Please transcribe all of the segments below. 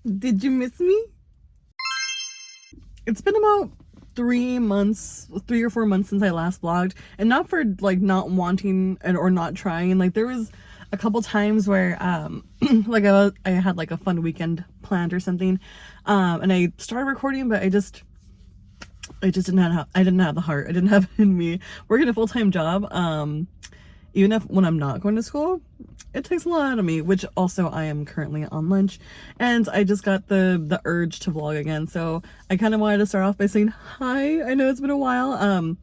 Did you miss me? It's been about 3 or 4 months since I last vlogged, and not for like not wanting or not trying. Like there was a couple times where like I had like a fun weekend planned or something, and I started recording, but I just didn't have the heart. I didn't have it in me. Working a full-time job, even if when I'm not going to school, it takes a lot out of me, which also I am currently on lunch, and I just got the urge to vlog again. So I kind of wanted to start off by saying hi. I know it's been a while.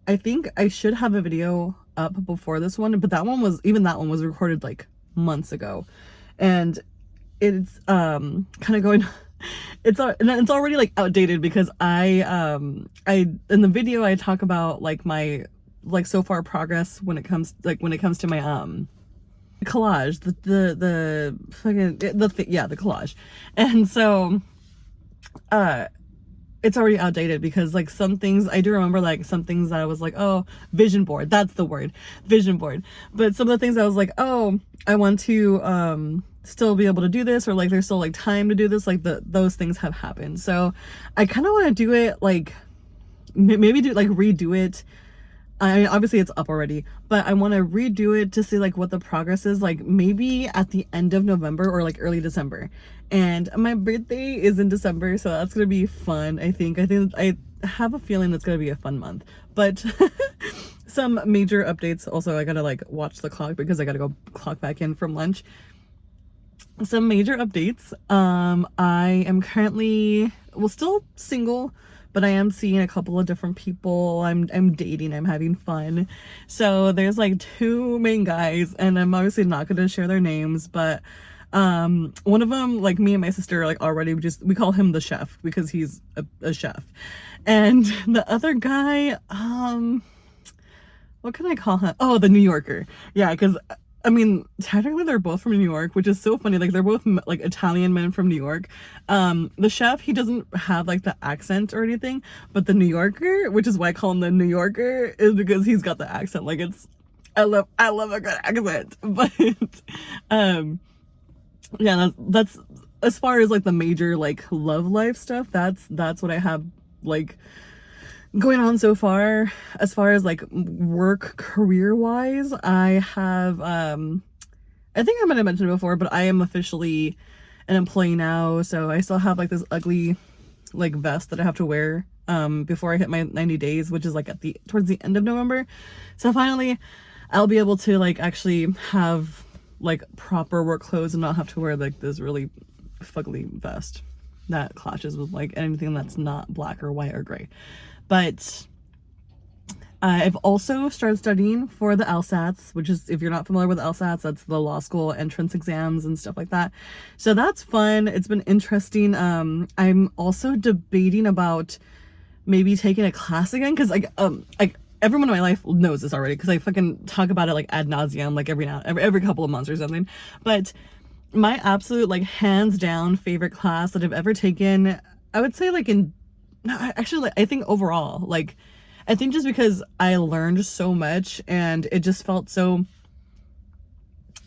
I think I should have a video up before this one, but that one was recorded like months ago, and it's kind of going it's already like outdated because I in the video I talk about like my like so far progress when it comes to my collage, the collage. And so it's already outdated because like some things I do remember, like some things that I was like, oh, vision board, that's the word, vision board. But some of the things I was like, oh, I want to still be able to do this, or like there's still like time to do this, like those things have happened. So I kind of want to do it like maybe redo it. Obviously it's up already, but I want to redo it to see like what the progress is, like maybe at the end of November or like early December. And my birthday is in December, so that's gonna be fun. I have a feeling that's gonna be a fun month. But some major updates. Also, I gotta like watch the clock because I gotta go clock back in from lunch. Some major updates. I am currently, well, still single, but I am seeing a couple of different people. I'm dating, I'm having fun. So there's like two main guys, and I'm obviously not going to share their names, but one of them, like me and my sister, like already we call him the chef because he's a chef. And the other guy, what can I call him? Oh, the New Yorker. Yeah, because I mean, technically they're both from New York, which is so funny. Like they're both like Italian men from New York. The chef, he doesn't have like the accent or anything, but the New Yorker, which is why I call him the New Yorker, is because he's got the accent. Like I love a good accent. But yeah, that's as far as like the major like love life stuff. That's what I have like going on so far. As far as like work career wise, I have I think I might have mentioned it before, but I am officially an employee now. So I still have like this ugly like vest that I have to wear before I hit my 90 days, which is like towards the end of November. So finally I'll be able to like actually have like proper work clothes and not have to wear like this really fugly vest that clashes with like anything that's not black or white or gray. But I've also started studying for the LSATs, which is, if you're not familiar with LSATs, that's the law school entrance exams and stuff like that. So that's fun. It's been interesting. I'm also debating about maybe taking a class again, because like everyone in my life knows this already because I fucking talk about it like ad nauseum, like every couple of months or something. But my absolute like hands down favorite class that I've ever taken, I would say like I think overall, like I think just because I learned so much and it just felt so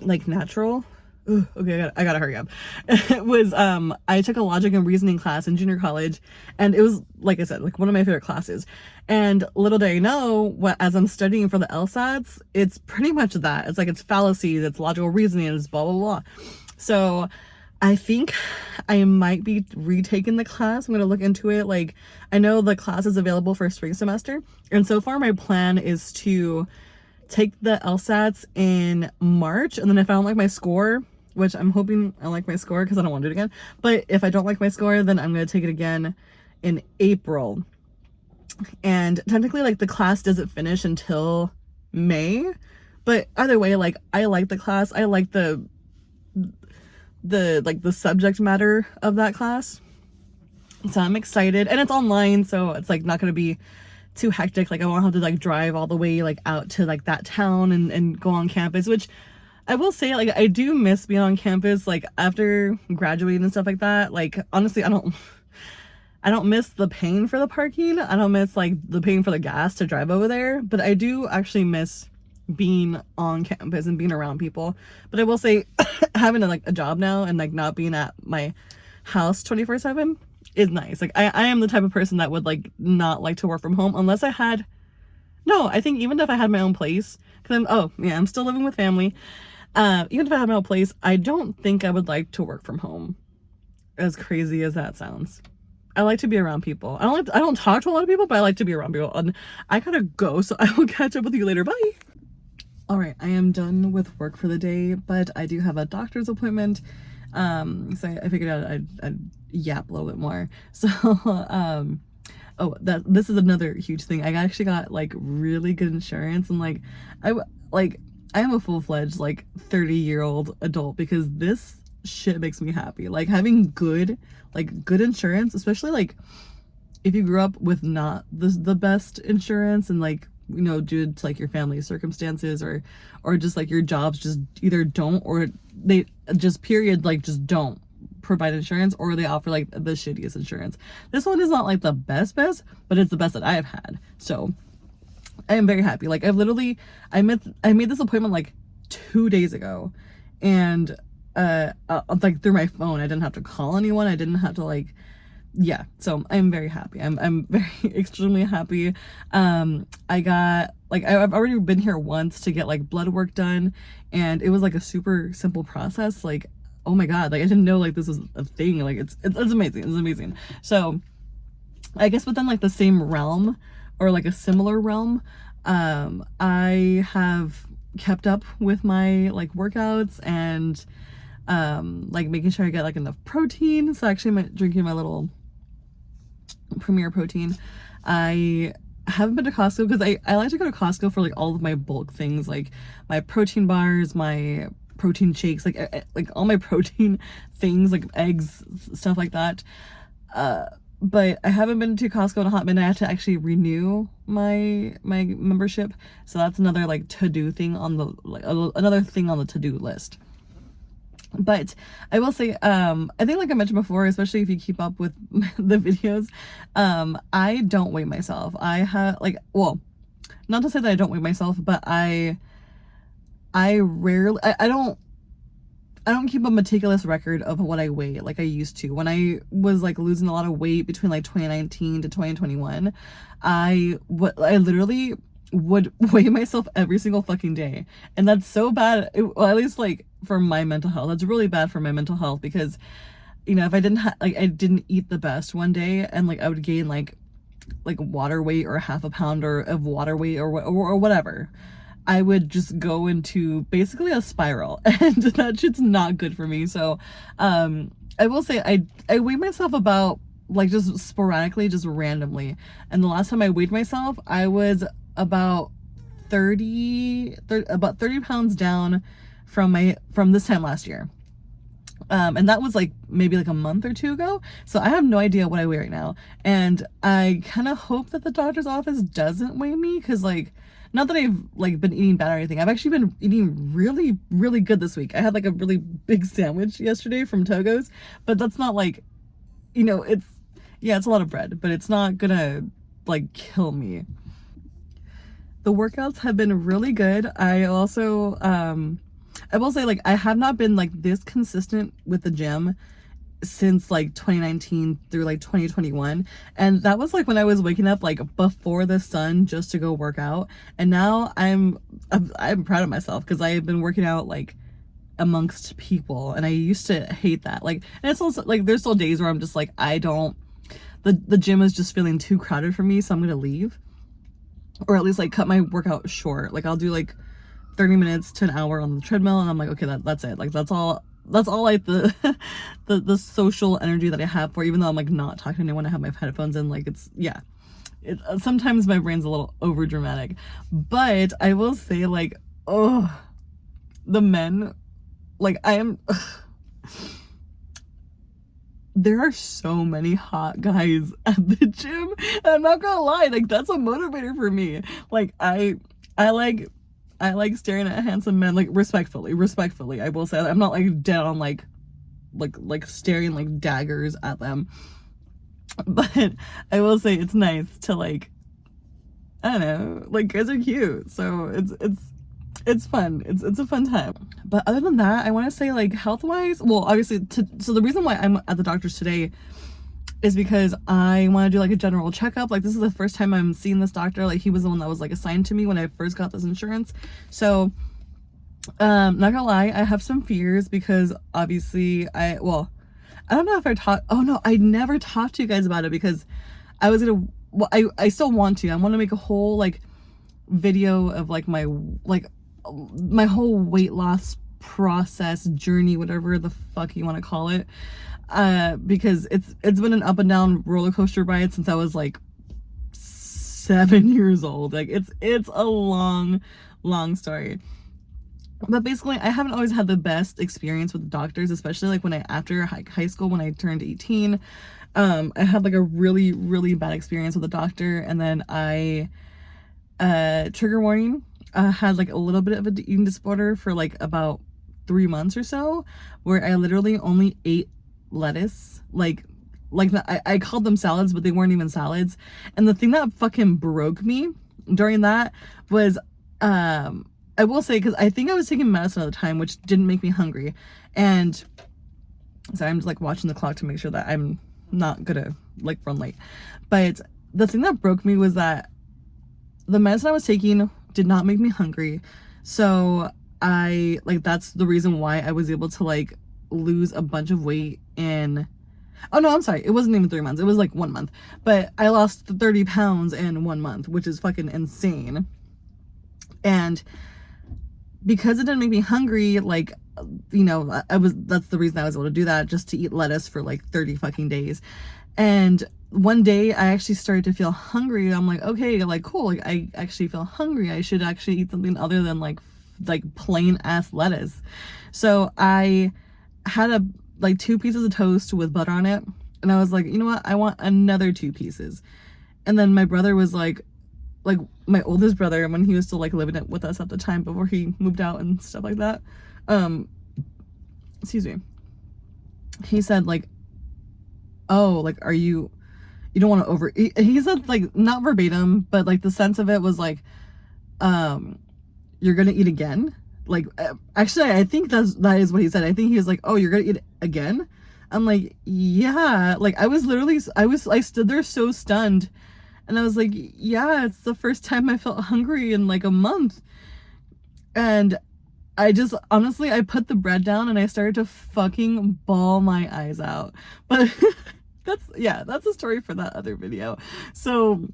like natural. Ooh, okay, I gotta hurry up. It was I took a logic and reasoning class in junior college, and it was, like I said, like one of my favorite classes. And little did I know, as I'm studying for the LSATs, it's pretty much that. It's like it's fallacies, it's logical reasoning, it's blah blah blah. So I think I might be retaking the class. I'm gonna look into it. Like I know the class is available for spring semester, and so far my plan is to take the LSATs in March, and then if I don't like my score, which I'm hoping I like my score because I don't want to do it again, but if I don't like my score, then I'm gonna take it again in April. And technically like the class doesn't finish until May, but either way, like I like the class. I like the subject matter of that class, so I'm excited. And it's online, so it's like not gonna be too hectic. Like I won't have to like drive all the way like out to like that town and go on campus, which I will say, like I do miss being on campus like after graduating and stuff like that. Like honestly, I don't miss the paying for the parking. I don't miss like the paying for the gas to drive over there, but I do actually miss being on campus and being around people. But I will say having a job now and like not being at my house 24/7 is nice. Like I am the type of person that would like not like to work from home unless I had, no, I think even if I had my own place, because I'm still living with family. Even if I had my own place, I don't think I would like to work from home. As crazy as that sounds. I like to be around people. I don't talk to a lot of people, but I like to be around people. And I gotta go, so I will catch up with you later. Bye. All right, I am done with work for the day, but I do have a doctor's appointment. So I figured I'd yap a little bit more. So, this is another huge thing. I actually got like really good insurance, and like I am a full-fledged like 30-year-old adult because this shit makes me happy. Like having good insurance, especially like if you grew up with not the best insurance, and like, you know, due to like your family circumstances or just like your jobs just either don't, or they just just don't provide insurance, or they offer like the shittiest insurance. This one is not like the best, but it's the best that I have had. So I am very happy. Like I made this appointment like 2 days ago, and like through my phone. I didn't have to call anyone. I didn't have to like, yeah. So I'm very happy. I'm very extremely happy. I got like, I've already been here once to get like blood work done, and it was like a super simple process. Like, oh my God, like I didn't know like this was a thing. Like it's amazing. It's amazing. So I guess within like the same realm, or like a similar realm, I have kept up with my like workouts and like making sure I get like enough protein. So actually I'm drinking my little Premier protein. I haven't been to Costco because I like to go to Costco for like all of my bulk things, like my protein bars, my protein shakes, like all my protein things, like eggs, stuff like that. But I haven't been to Costco in a hot minute. I have to actually renew my membership, so that's another like to-do thing on the another thing on the to-do list. But I will say, I think like I mentioned before, especially if you keep up with the videos, I don't weigh myself. I have like, well, not to say that I don't weigh myself, but I rarely, I don't keep a meticulous record of what I weigh like I used to. When I was like losing a lot of weight between like 2019 to 2021, I literally would weigh myself every single fucking day. And that's so bad, well, at least like for my mental health. That's really bad for my mental health because, you know, if I didn't I didn't eat the best one day, and like I would gain like water weight or half a pound of water weight or whatever, I would just go into basically a spiral, and that shit's not good for me. So I will say I weigh myself about like just sporadically, just randomly, and the last time I weighed myself I was about 30 pounds down from this time last year. And that was like maybe like a month or two ago. So I have no idea what I weigh right now. And I kind of hope that the doctor's office doesn't weigh me, because like, not that I've like been eating bad or anything. I've actually been eating really, really good this week. I had like a really big sandwich yesterday from Togo's, but that's not like, you know, it's a lot of bread, but it's not gonna like kill me. The workouts have been really good. I also, I will say, like, I have not been like this consistent with the gym since like 2019 through like 2021, and that was like when I was waking up like before the sun just to go work out. And now I'm proud of myself because I have been working out like amongst people, and I used to hate that. Like, and it's also like there's still days where I'm just like, the gym is just feeling too crowded for me, so I'm gonna leave, or at least like cut my workout short. Like I'll do like 30 minutes to an hour on the treadmill, and I'm like, okay, that's it. Like that's all like the social energy that I have for, even though I'm like not talking to anyone, I have my headphones in. Like sometimes my brain's a little over dramatic. But I will say, like, oh, the men, like there are so many hot guys at the gym, and I'm not gonna lie, like that's a motivator for me. Like I like staring at handsome men, like respectfully. I will say that. I'm not like down like staring like daggers at them. But I will say it's nice to like, I don't know, like guys are cute. So It's fun. It's a fun time. But other than that, I want to say like health wise, well, obviously, so the reason why I'm at the doctor's today is because I want to do like a general checkup. Like this is the first time I'm seeing this doctor. Like he was the one that was like assigned to me when I first got this insurance. So not gonna lie, I have some fears because obviously I don't know if oh no, I never talked to you guys about it because I was gonna, well, I still want to. I want to make a whole like video of like my whole weight loss process journey, whatever the fuck you want to call it. Because it's been an up and down roller coaster ride since I was like 7 years old. Like it's a long story. But basically, I haven't always had the best experience with doctors, especially like when after high school, when I turned 18. I had like a really bad experience with a doctor, and then trigger warning, had like a little bit of an eating disorder for like about 3 months or so, where I literally only ate lettuce. I called them salads, but they weren't even salads. And the thing that fucking broke me during that was, I will say, because I think I was taking medicine at the time, which didn't make me hungry. And so I'm just like watching the clock to make sure that I'm not gonna like run late. But the thing that broke me was that the medicine I was taking did not make me hungry. So that's the reason why I was able to like lose a bunch of weight in, oh no, I'm sorry, it wasn't even 3 months, it was like 1 month. But I lost 30 pounds in 1 month, which is fucking insane. And because it didn't make me hungry, like, you know, that's the reason I was able to do that, just to eat lettuce for like 30 fucking days. And one day I actually started to feel hungry. I'm like, okay, like cool, like I actually feel hungry. I should actually eat something other than like plain ass lettuce. So I had like 2 pieces of toast with butter on it, and I was like, you know what, I want another 2 pieces. And then my brother was like my oldest brother, when he was still like living it with us at the time before he moved out and stuff like that, excuse me, he said like, oh, like, you don't want to overeat. He said like, not verbatim, but like the sense of it was like, you're gonna eat again. Like, actually, I think that is what he said. I think he was like, oh, you're gonna eat again. I'm like, yeah. Like I stood there so stunned, and I was like, yeah, it's the first time I felt hungry in like a month. And I just, honestly, I put the bread down and I started to fucking bawl my eyes out. But that's a story for that other video. So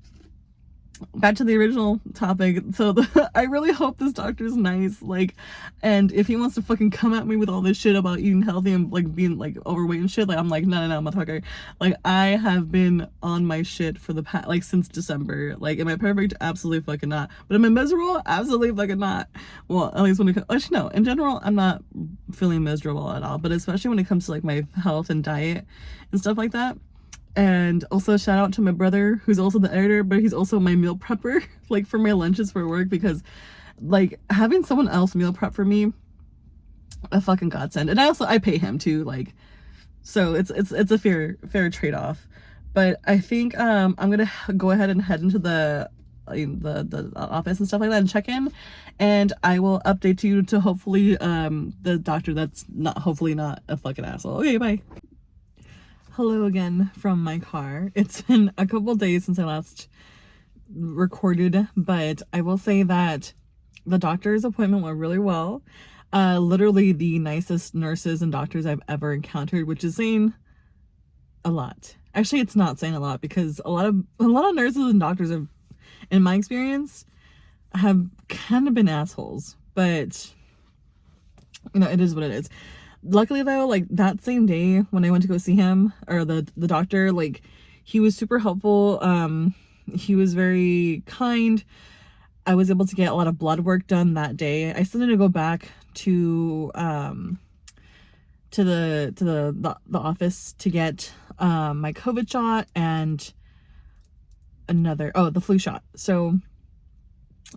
back to the original topic. So I really hope this doctor's nice, like, and if he wants to fucking come at me with all this shit about eating healthy and like being like overweight and shit, like I'm like, no, motherfucker. Like I have been on my shit for the past, like, since December. Like, am I perfect? Absolutely fucking not. But am I miserable? Absolutely fucking not. Well, at least when it comes, actually no, in general, I'm not feeling miserable at all, but especially when it comes to like my health and diet and stuff like that. And also shout out to my brother, who's also the editor, but he's also my meal prepper, like for my lunches for work, because like having someone else meal prep for me, a fucking godsend. And I pay him too, like, so it's a fair trade-off. But I think I'm gonna go ahead and head into the office and stuff like that and check in, and I will update you to hopefully the doctor that's not a fucking asshole. Okay, bye. Hello again from my car. It's been a couple days since I last recorded, but I will say that the doctor's appointment went really well. Literally the nicest nurses and doctors I've ever encountered, which is saying a lot. Actually, it's not saying a lot, because a lot of nurses and doctors have, in my experience, have kind of been assholes. But you know, it is what it is. Luckily though, like that same day when I went to go see him, or the doctor, like he was super helpful. He was very kind. I was able to get a lot of blood work done that day. I still need to go back to the office to get my COVID shot and the flu shot. So I'm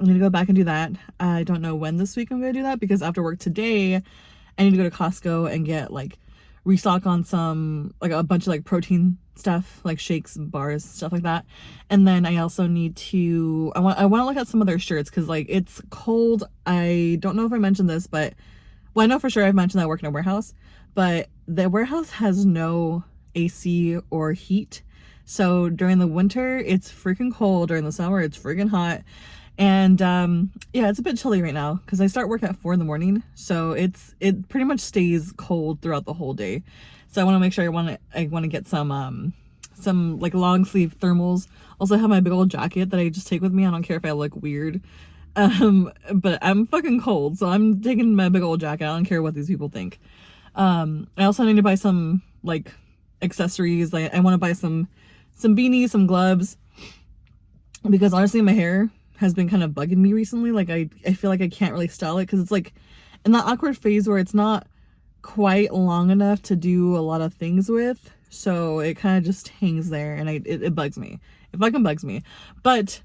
gonna go back and do that. I don't know when this week I'm gonna do that, because after work today I need to go to Costco and get like restock on some, like a bunch of like protein stuff, like shakes, bars, stuff like that. And then I also need to, I want to look at some of their shirts, because like it's cold. I don't know if I mentioned this, but well, I know for sure I've mentioned that I work in a warehouse, but the warehouse has no AC or heat. So during the winter, it's freaking cold. During the summer, it's freaking hot. And yeah, it's a bit chilly right now because I start work at 4 in the morning. So it pretty much stays cold throughout the whole day. So I want to make sure I want to get some like long sleeve thermals. Also have my big old jacket that I just take with me. I don't care if I look weird. But I'm fucking cold, so I'm taking my big old jacket. I don't care what these people think. I also need to buy some like accessories. Like I want to buy some beanies, some gloves, because honestly my hair has been kind of bugging me recently. Like I feel like I can't really style it because it's like in that awkward phase where it's not quite long enough to do a lot of things with, so it kind of just hangs there, and it bugs me. It fucking bugs me. But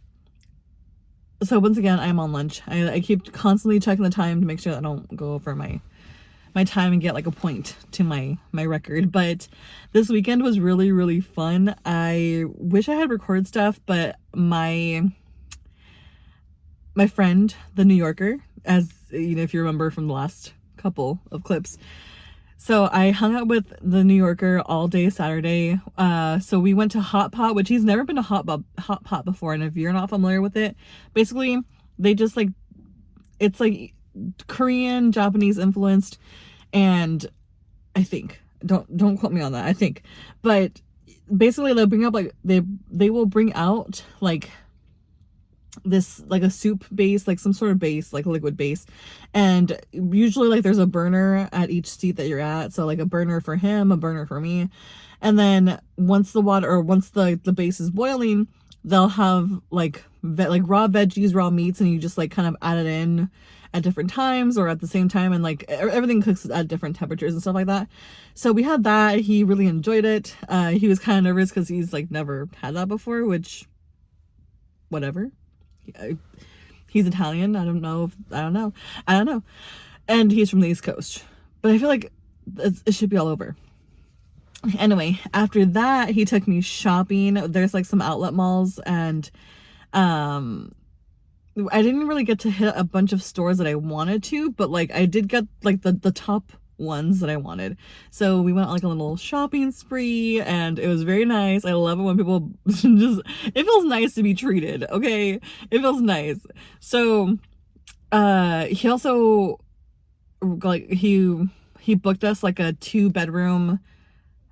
so once again, I'm on lunch. I keep constantly checking the time to make sure that I don't go over my time and get like a point to my record. But this weekend was really, really fun. I wish I had recorded stuff, but my friend, the New Yorker, as you know, if you remember from the last couple of clips. So I hung out with the New Yorker all day Saturday. So we went to Hot Pot, which he's never been to Hot Pot before. And if you're not familiar with it, basically they just like, it's like Korean, Japanese influenced. And I think, don't quote me on that, I think, but basically they'll bring up like, they will bring out like this, like a soup base, like some sort of base, like a liquid base, and usually like there's a burner at each seat that you're at, so like a burner for him, a burner for me, and then once the water, or once the base is boiling, they'll have like raw veggies, raw meats, and you just like kind of add it in at different times or at the same time, and like everything cooks at different temperatures and stuff like that. So we had that. He really enjoyed it. He was kind of nervous because he's like never had that before, which whatever. He's Italian. I don't know. And he's from the East Coast, but I feel like it should be all over. Anyway, after that, he took me shopping. There's like some outlet malls, and I didn't really get to hit a bunch of stores that I wanted to, but like I did get like the top ones that I wanted. So we went on like a little shopping spree, and it was very nice. I love it when people just, it feels nice to be treated, okay? It feels nice. So he also like he booked us like a 2-bedroom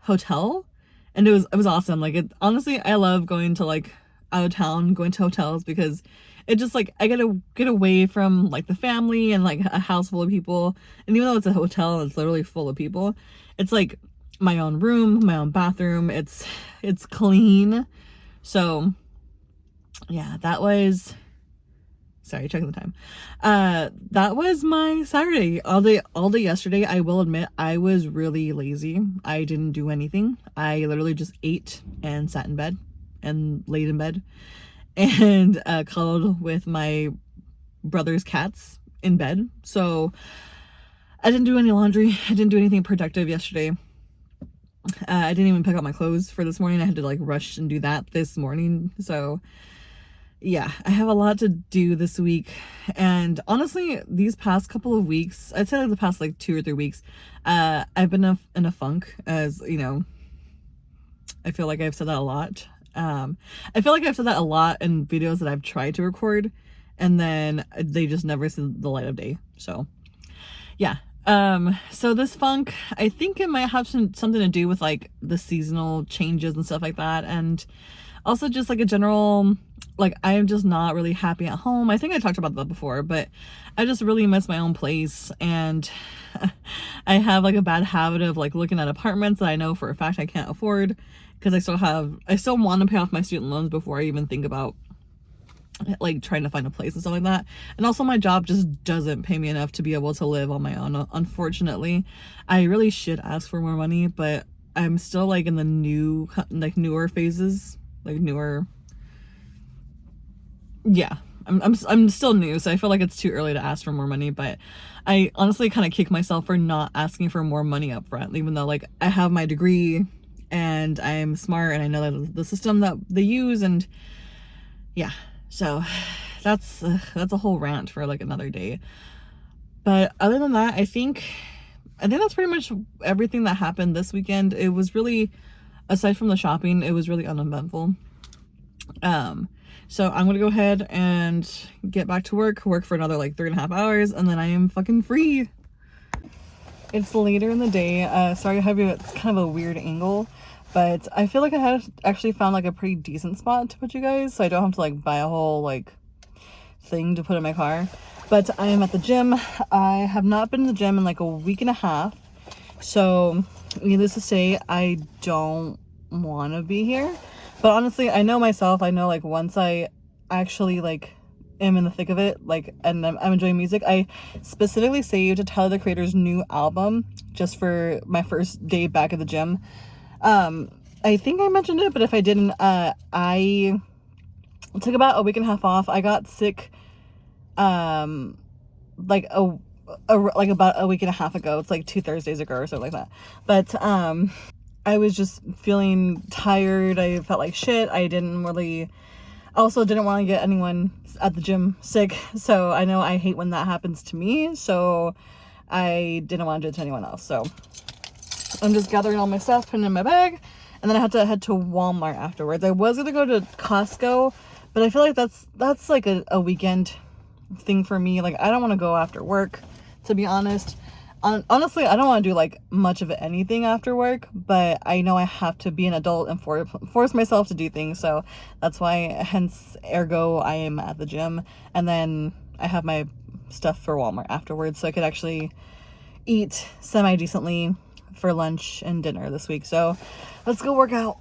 hotel, and it was awesome. Like, it honestly, I love going to like out of town, going to hotels, because it just like, I get to get away from like the family and like a house full of people. And even though it's a hotel and it's literally full of people, it's like my own room, my own bathroom. It's clean. So yeah, that was, sorry, checking the time. That was my Saturday. All day yesterday. I will admit I was really lazy. I didn't do anything. I literally just ate and sat in bed and laid in bed and cuddled with my brother's cats in bed. So I didn't do any laundry. I didn't do anything productive yesterday. I didn't even pick up my clothes for this morning. I had to like rush and do that this morning. So yeah, I have a lot to do this week. And honestly, these past couple of weeks, I'd say like the past like 2 or 3 weeks, I've been in a funk, as you know. I feel like I've said that a lot. I feel like I've said that a lot in videos that I've tried to record, and then they just never see the light of day. So yeah. So this funk, I think it might have something to do with like the seasonal changes and stuff like that. And also just like a general, like, I'm just not really happy at home. I think I talked about that before, but I just really miss my own place. And I have like a bad habit of like looking at apartments that I know for a fact I can't afford, because I still want to pay off my student loans before I even think about like trying to find a place and stuff like that. And also my job just doesn't pay me enough to be able to live on my own, unfortunately. I really should ask for more money, but I'm still like in the newer phases, like newer. Yeah, I'm still new, so I feel like it's too early to ask for more money. But I honestly kind of kick myself for not asking for more money up front, even though like I have my degree, and I'm smart and I know that the system that they use, and yeah, so that's a whole rant for like another day. But other than that, I think that's pretty much everything that happened this weekend. It was really, aside from the shopping, it was really uneventful. So I'm gonna go ahead and get back to work for another like 3.5 hours, and then I am fucking free. It's later in the day. Sorry I have you at kind of a weird angle, but I feel like I had actually found like a pretty decent spot to put you guys, so I don't have to like buy a whole like thing to put in my car. But I am at the gym. I have not been in the gym in like a week and a half, so needless to say, I don't want to be here. But honestly, I know myself. I know like once I actually like am in the thick of it, like, and I'm enjoying music. I specifically saved Tyler the Creator's new album just for my first day back at the gym. I think I mentioned it, but if I didn't, I took about a week and a half off. I got sick like like about a week and a half ago. It's like 2 Thursdays ago or something like that. But I was just feeling tired. I felt like shit. I also didn't want to get anyone at the gym sick, so I know I hate when that happens to me, so I didn't want to do it to anyone else. So I'm just gathering all my stuff, putting it in my bag, and then I have to head to Walmart afterwards. I was gonna go to Costco, but I feel like that's like a weekend thing for me. Like, I don't want to go after work, to be honest. Honestly, I don't want to do like much of anything after work, but I know I have to be an adult and force myself to do things. So that's why, hence ergo, I am at the gym, and then I have my stuff for Walmart afterwards, so I could actually eat semi decently for lunch and dinner this week. So let's go work out.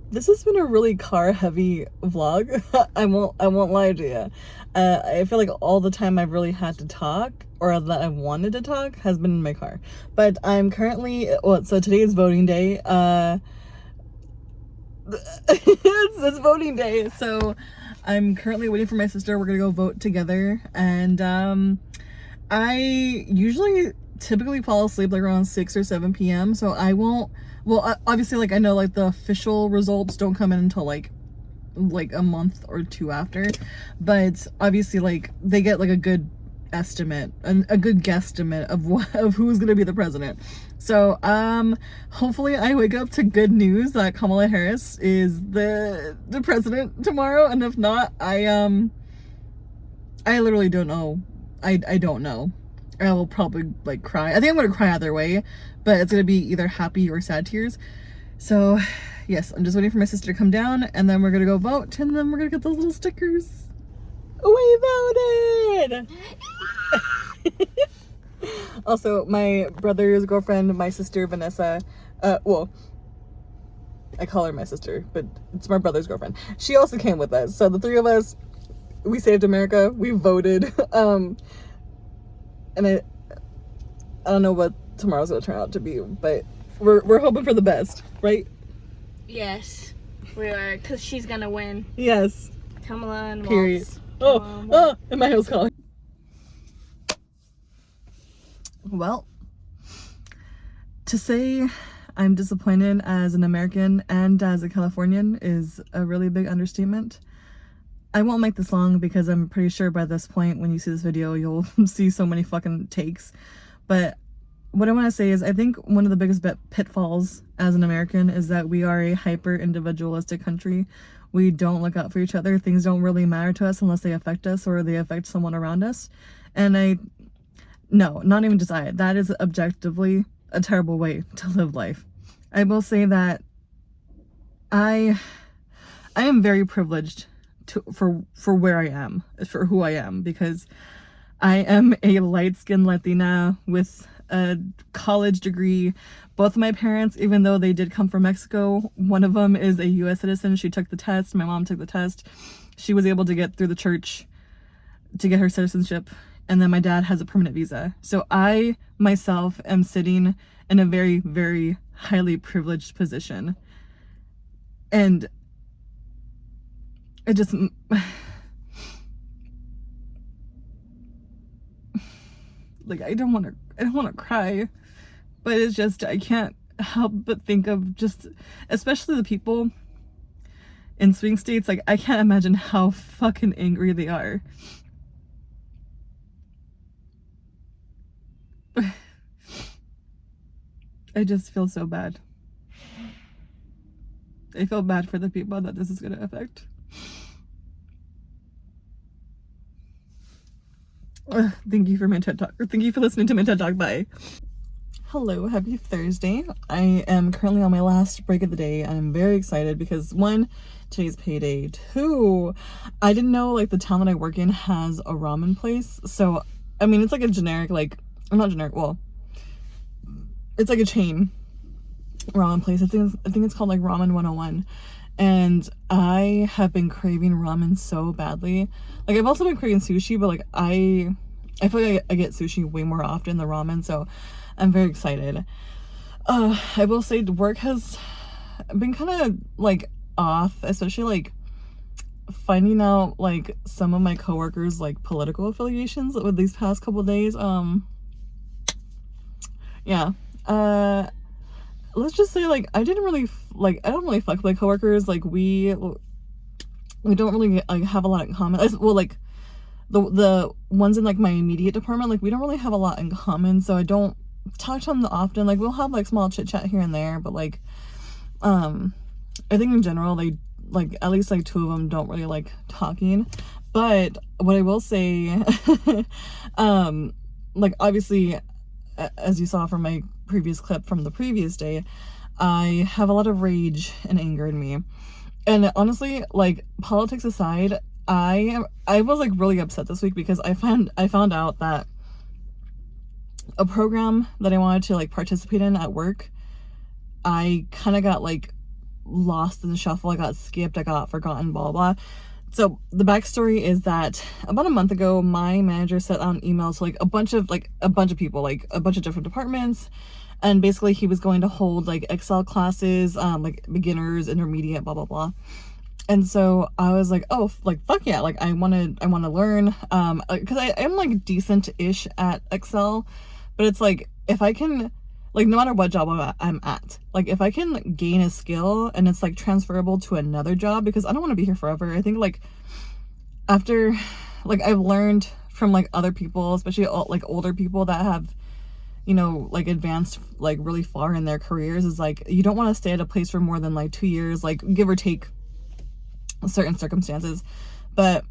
This has been a really car heavy vlog. I won't lie to you. I feel like all the time I've really had to talk, or that I wanted to talk, has been in my car. But I'm currently, so today is voting day. It's voting day. So I'm currently waiting for my sister. We're gonna go vote together. And I usually typically fall asleep like around 6 or 7 p.m. So I won't, well, obviously, like, I know like the official results don't come in until like a month or two after, but obviously like they get like a good estimate and a good guesstimate of who's gonna be the president. So hopefully I wake up to good news that Kamala Harris is the president tomorrow, and if not, I literally don't know. I don't know. I will probably like cry. I think I'm gonna cry either way, but it's gonna be either happy or sad tears. So yes, I'm just waiting for my sister to come down, and then we're gonna go vote, and then we're gonna get those little stickers. We voted! Also, my brother's girlfriend, my sister Vanessa, well, I call her my sister, but it's my brother's girlfriend. She also came with us. So the three of us, we saved America. We voted. And I don't know what tomorrow's gonna turn out to be, but we're hoping for the best, right? Yes, we are, because she's gonna win. Yes. Kamala and Period. Waltz. And my house calling. Well, to say I'm disappointed as an American and as a Californian is a really big understatement. I won't make this long because I'm pretty sure by this point when you see this video you'll see so many fucking takes. But what I want to say is, I think one of the biggest pitfalls as an American is that we are a hyper individualistic country. We don't look out for each other. Things don't really matter to us unless they affect us or they affect someone around us. And no, not even just that is objectively a terrible way to live life. I will say that I am very privileged for where I am, for who I am, because I am a light-skinned Latina with a college degree. Both of my parents, even though they did come from Mexico, one of them is a US citizen. She took the test. My mom took the test. She was able to get through the church to get her citizenship. And then my dad has a permanent visa. So I myself am sitting in a very, very highly privileged position. And it just, like, I don't want to cry, but it's just, I can't help but think of just, especially the people in swing states, like I can't imagine how fucking angry they are. I just feel so bad. I feel bad for the people that this is going to affect. Thank you for my TED Talk. Or thank you for listening to my TED Talk. Bye. Hello, happy Thursday. I am currently on my last break of the day. I'm very excited because 1, today's payday. 2, I didn't know like the town that I work in has a ramen place. So, I mean, it's like a generic, like, not generic, well, it's like a chain ramen place. I think it's called like Ramen 101. And I have been craving ramen so badly. Like I've also been craving sushi, but like I feel like I get sushi way more often than ramen, so I'm very excited. I will say work has been kind of like off, especially like finding out like some of my coworkers like political affiliations with these past couple days. Yeah. Let's just say like I don't really fuck with my coworkers. Like we don't really like have a lot in common. Well, like the ones in like my immediate department, like we don't really have a lot in common, so I don't talk to them often. Like we'll have like small chit chat here and there, but like I think in general they like at least like 2 of them don't really like talking. But what I will say like obviously, as you saw from my previous clip from the previous day, I have a lot of rage and anger in me. And honestly, like politics aside, I was like really upset this week because I found out that a program that I wanted to like participate in at work, I kind of got like lost in the shuffle. I got skipped, I got forgotten, blah blah. So the backstory is that about a month ago, my manager sent out an email to like a bunch of people, like a bunch of different departments, and basically he was going to hold like Excel classes, like beginners, intermediate, blah blah blah. And so I was like, oh, like fuck yeah, like I want to learn, because I am like decent-ish at Excel, but it's like if I can, like no matter what job I'm at, like if I can gain a skill and it's like transferable to another job, because I don't want to be here forever. I think like after, like I've learned from like other people, especially like older people that have, you know, like advanced like really far in their careers, is like you don't want to stay at a place for more than like 2 years, like give or take certain circumstances. But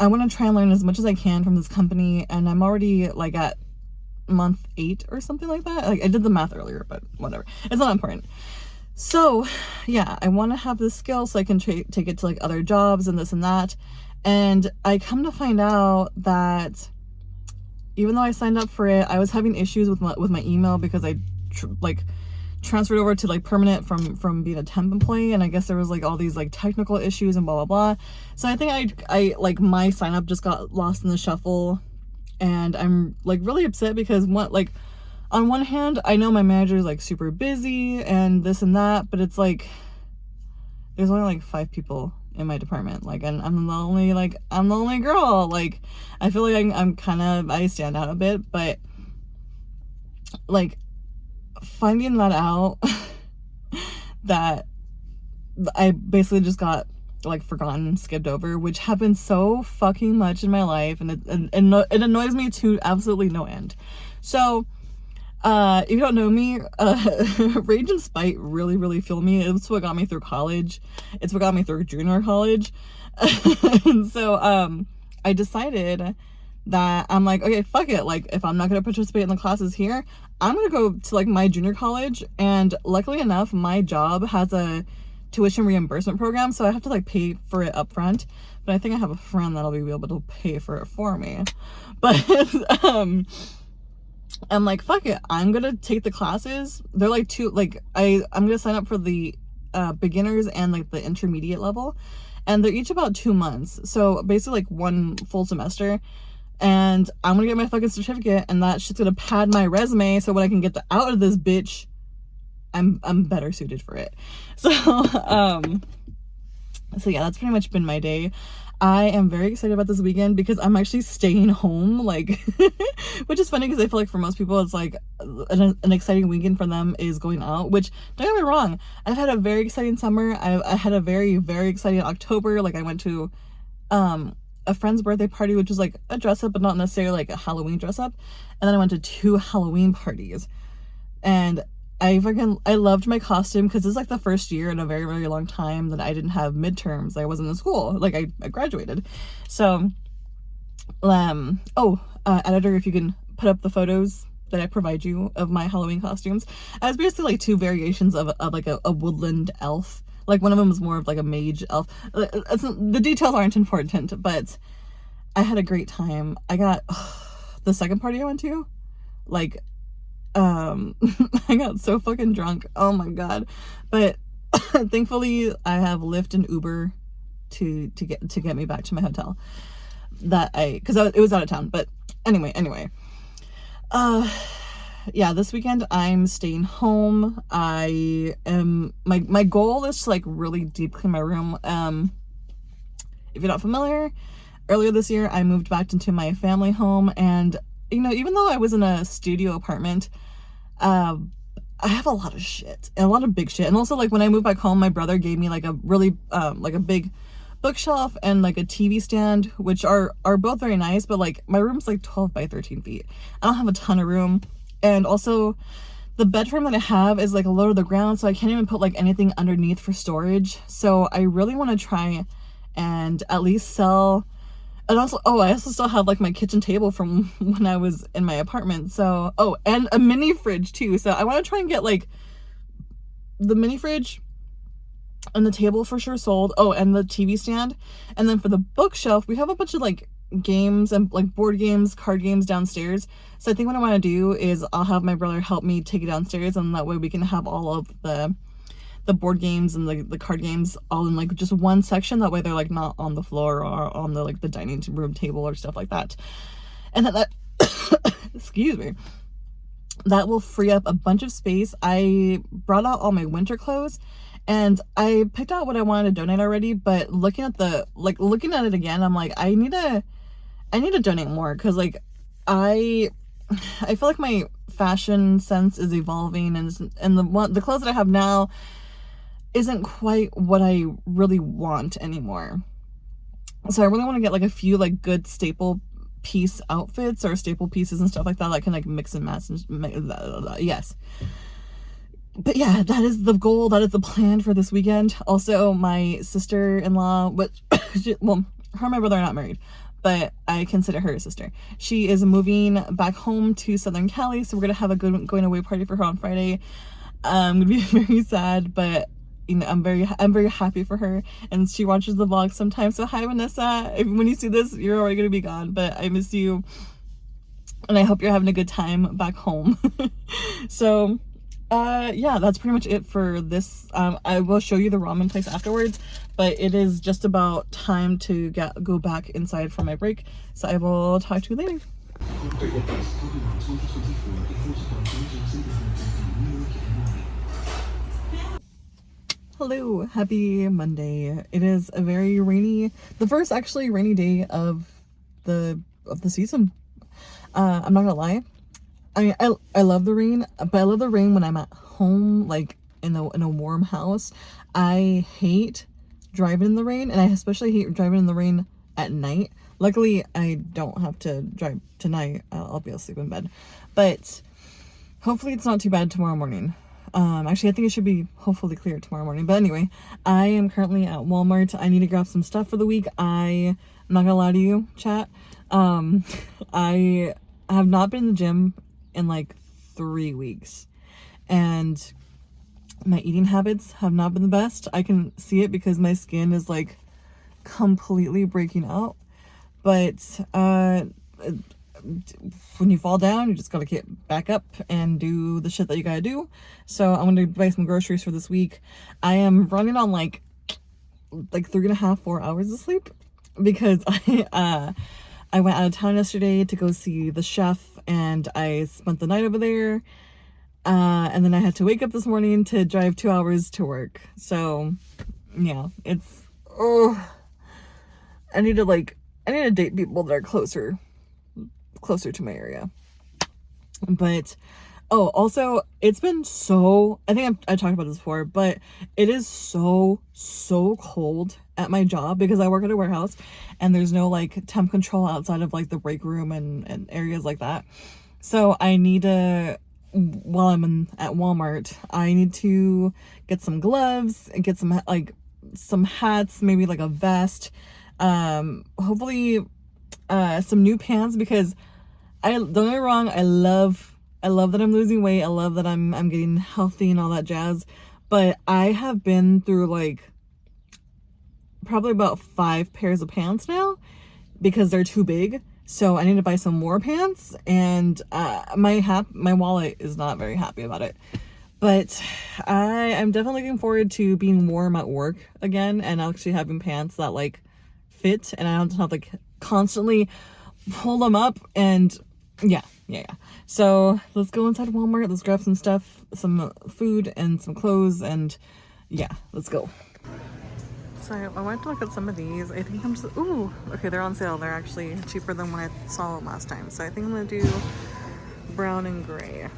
I want to try and learn as much as I can from this company, and I'm already like at month 8 or something like that. Like I did the math earlier, but whatever, it's not important. So yeah, I want to have this skill so I can take it to like other jobs and this and that. And I come to find out that even though I signed up for it, I was having issues with my email because I transferred over to like permanent from being a temp employee, and I guess there was like all these like technical issues and blah blah blah. So I think I like my sign up just got lost in the shuffle, and I'm like really upset because on one hand I know my manager is like super busy and this and that, but it's like there's only like 5 people in my department, like, and I'm the only girl. Like I feel like I stand out a bit, but like finding that out that I basically just got like forgotten, skipped over, which happens so fucking much in my life, and it annoys me to absolutely no end. So if you don't know me, rage and spite really fuel me. It's what got me through college. It's what got me through junior college. And so I decided that I'm like, okay, fuck it. Like if I'm not going to participate in the classes here, I'm going to go to like my junior college. And luckily enough, my job has a tuition reimbursement program, so I have to like pay for it up front. But I think I have a friend that'll be able to pay for it for me. But I'm like, fuck it, I'm gonna take the classes. They're like I'm gonna sign up for the beginners and like the intermediate level, and they're each about 2 months, so basically like 1 full semester. And I'm gonna get my fucking certificate, and that shit's gonna pad my resume, so when I can get out of this bitch, I'm better suited for it. So So yeah, that's pretty much been my day. I am very excited about this weekend because I'm actually staying home, like, which is funny because I feel like for most people it's like an exciting weekend for them is going out, which don't get me wrong, I've had a very exciting summer. I had a very, very exciting October. Like I went to a friend's birthday party, which was like a dress up, but not necessarily like a Halloween dress up. And then I went to 2 Halloween parties. And I loved my costume because it's like the first year in a very, very long time that I didn't have midterms. I wasn't in school. Like I graduated. So editor, if you can put up the photos that I provide you of my Halloween costumes. I was basically like 2 variations of like a woodland elf. Like one of them was more of like a mage elf. The details aren't important, but I had a great time. I got the second party I went to, like I got so fucking drunk. Oh my god. But thankfully I have Lyft and Uber to get me back to my hotel. Because it was out of town. But anyway. Yeah, this weekend I'm staying home. I am my goal is to like really deep clean my room. If you're not familiar, earlier this year I moved back into my family home, and you know, even though I was in a studio apartment, I have a lot of shit and a lot of big shit. And also, like, when I moved back home, my brother gave me like a really like a big bookshelf and like a TV stand, which are both very nice, but like my room's like 12 by 13 feet. I don't have a ton of room. And also the bedroom that I have is like low to the ground, so I can't even put like anything underneath for storage. So I really want to try and at least sell. And also, I also still have like my kitchen table from when I was in my apartment. So, and a mini fridge too. So I want to try and get like the mini fridge and the table for sure sold. And the TV stand. And then for the bookshelf, we have a bunch of like games and like board games, card games downstairs. So I think what I want to do is I'll have my brother help me take it downstairs, and that way we can have all of the board games and the card games all in like just one section. That way they're like not on the floor or on the like the dining room table or stuff like that. And that excuse me, that will free up a bunch of space. I brought out all my winter clothes and I picked out what I wanted to donate already, but looking at it again, I'm like, I need to donate more, because like I feel like my fashion sense is evolving, and the clothes that I have now isn't quite what I really want anymore. So I really want to get like a few like good staple piece outfits or staple pieces and stuff like that. I can like mix and match and yes. But yeah, that is the goal. That is the plan for this weekend. Also, my sister-in-law, which her and my brother are not married, but I consider her a sister. She is moving back home to Southern Cali, so we're gonna have a good going away party for her on Friday. I'm gonna be very sad, but you know, I'm very happy for her, and she watches the vlog sometimes. So hi, Vanessa. When you see this, you're already gonna be gone, but I miss you, and I hope you're having a good time back home. So yeah, that's pretty much it for this. I will show you the ramen place afterwards, but it is just about time to go back inside for my break, so I will talk to you later. Hello, happy Monday. It is a very the first actually rainy day of the season. I'm not gonna lie. I mean, I love the rain, but I love the rain when I'm at home, like in a warm house. I hate driving in the rain, and I especially hate driving in the rain at night. Luckily, I don't have to drive tonight. I'll be able to sleep in bed, but hopefully it's not too bad tomorrow morning. Actually, I think it should be hopefully clear tomorrow morning. But anyway, I am currently at Walmart. I need to grab some stuff for the week. I'm not gonna lie to you, chat. I have not been in the gym in like 3 weeks, and my eating habits have not been the best. I can see it because my skin is like completely breaking out. But when you fall down, you just gotta get back up and do the shit that you gotta do. So I'm gonna buy some groceries for this week. I am running on like 3.5, 4 hours of sleep, because I went out of town yesterday to go see the chef, and I spent the night over there. And then I had to wake up this morning to drive 2 hours to work. So yeah, it's oh, I need to date people that are closer to my area. But oh, also, it's been so, I think I talked about this before, but it is so cold at my job because I work at a warehouse and there's no like temp control outside of like the break room and areas like that. So I need to, while I'm at Walmart, I need to get some gloves and get some hats, maybe like a vest, hopefully some new pants, because don't get me wrong, I love that I'm losing weight. I love that I'm getting healthy and all that jazz. But I have been through like probably about 5 pairs of pants now because they're too big. So I need to buy some more pants, and my wallet is not very happy about it. But I'm definitely looking forward to being warm at work again and actually having pants that like fit, and I don't have to like constantly pull them up. And yeah. So let's go inside Walmart. Let's grab some stuff, some food and some clothes, and yeah, let's go. So I went to look at some of these. I think I'm just, ooh, okay, they're on sale. They're actually cheaper than when I saw them last time. So I think I'm gonna do brown and gray.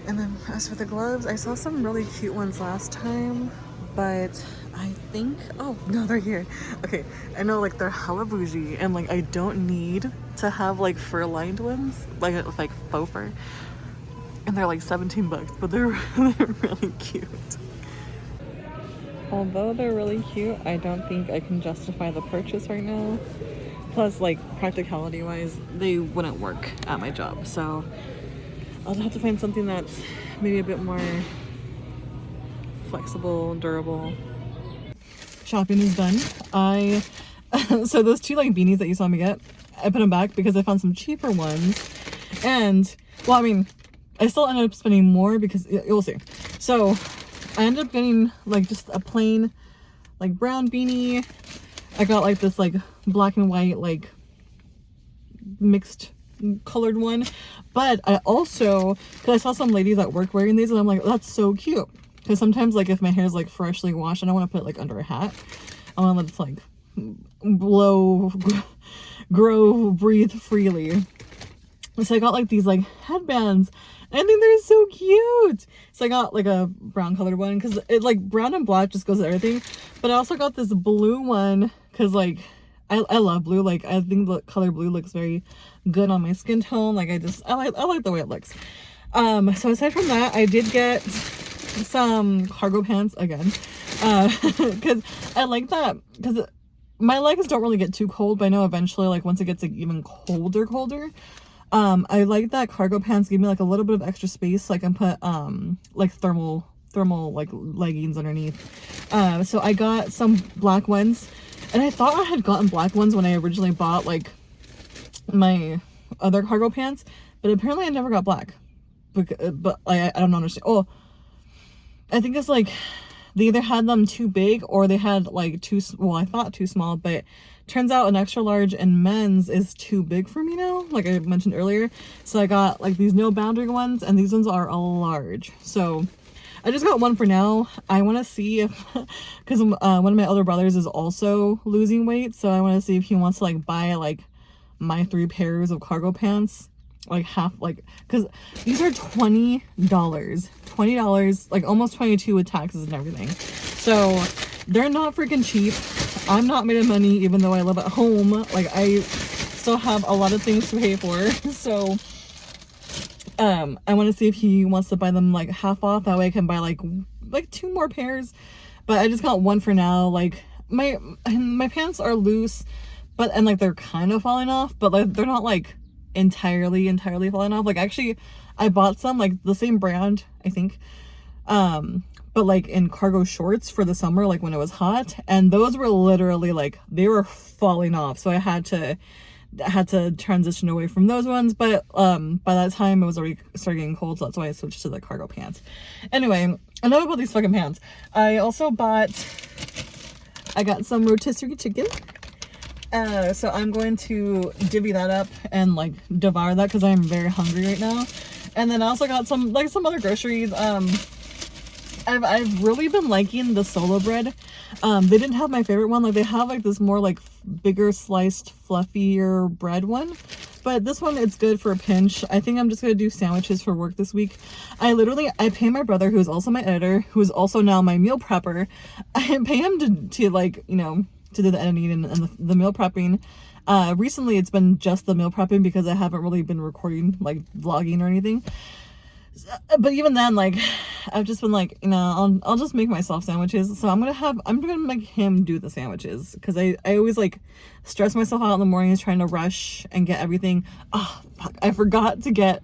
And then as for the gloves, I saw some really cute ones last time, but I think, oh no, they're here. Okay, I know like they're hella bougie and like I don't need to have like fur lined ones, like faux fur. And they're like $17, but they're really cute. Although they're really cute, I don't think I can justify the purchase right now. Plus, like, practicality wise, they wouldn't work at my job. So I'll have to find something that's maybe a bit more flexible, durable. Shopping is done. So those 2 like beanies that you saw me get, I put them back because I found some cheaper ones. And, well, I mean, I still ended up spending more because you'll see. So I ended up getting like just a plain like brown beanie. I got like this like black and white like mixed colored one, but I also, because I saw some ladies at work wearing these and I'm like, that's so cute, because sometimes like if my hair is like freshly washed and I want to put it like under a hat, I want to let it like blow, grow, breathe freely. So I got like these like headbands. I think they're so cute. So I got like a brown colored one because it like brown and black just goes with everything. But I also got this blue one because like I love blue. Like I think the color blue looks very good on my skin tone. Like I like the way it looks. So aside from that, I did get some cargo pants again. Because I like that because my legs don't really get too cold, but I know eventually like once it gets like even colder, I like that cargo pants give me like a little bit of extra space so I can put like thermal like leggings underneath. So I got some black ones, and I thought I had gotten black ones when I originally bought like my other cargo pants, but apparently I never got black. But I don't understand. Oh, I think it's like they either had them too big or they had like I thought too small, but turns out an extra large in men's is too big for me now, like I mentioned earlier. So I got like these no boundary ones, and these ones are a large. So I just got one for now. I want to see if, because one of my older brothers is also losing weight, so I want to see if he wants to like buy like my 3 pairs of cargo pants, like half, like, because these are $20, like almost 22 with taxes and everything. So they're not freaking cheap. I'm not made of money, even though I live at home. Like I still have a lot of things to pay for. So I want to see if he wants to buy them like half off. That way I can buy like 2 more pairs. But I just got one for now. Like my pants are loose, but and like they're kind of falling off, but like they're not like entirely falling off. Like actually I bought some like the same brand, I think, but like in cargo shorts for the summer, like when it was hot, and those were literally like they were falling off. So I had to transition away from those ones. But by that time it was already starting getting cold, so that's why I switched to the cargo pants. Anyway, enough about these fucking pants. I got some rotisserie chicken. So I'm going to divvy that up and like devour that because I'm very hungry right now. And then I also got some other groceries. I've really been liking the solo bread. They didn't have my favorite one. Like they have like this more like bigger sliced, fluffier bread one. But this one, it's good for a pinch. I think I'm just gonna do sandwiches for work this week. I pay my brother, who is also my editor, who is also now my meal prepper. I pay him to like, you know, to do the editing and the meal prepping. Recently it's been just the meal prepping because I haven't really been recording, like vlogging or anything. But even then, like, I've just been like, you know, I'll just make myself sandwiches. So I'm gonna make him do the sandwiches because I always like stress myself out in the mornings trying to rush and get everything. Oh fuck, I forgot to get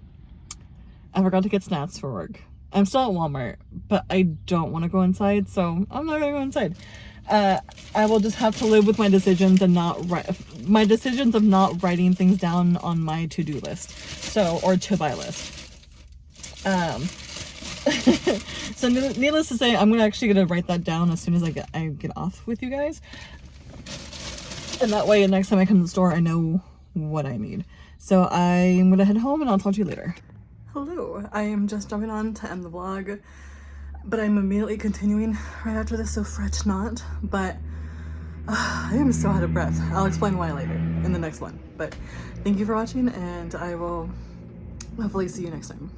snacks for work. I'm still at Walmart, but I don't want to go inside, so I'm not gonna go inside. I will just have to live with my decisions and my decisions of not writing things down on my to-do list, or to-buy list. So needless to say, I'm gonna write that down as soon as I get off with you guys, and that way next time I come to the store I know what I need. So I'm gonna head home and I'll talk to you later. Hello, I am just jumping on to end the vlog, but I'm immediately continuing right after this, so fret not. But I am so out of breath. I'll explain why later in the next one. But thank you for watching, and I will hopefully see you next time.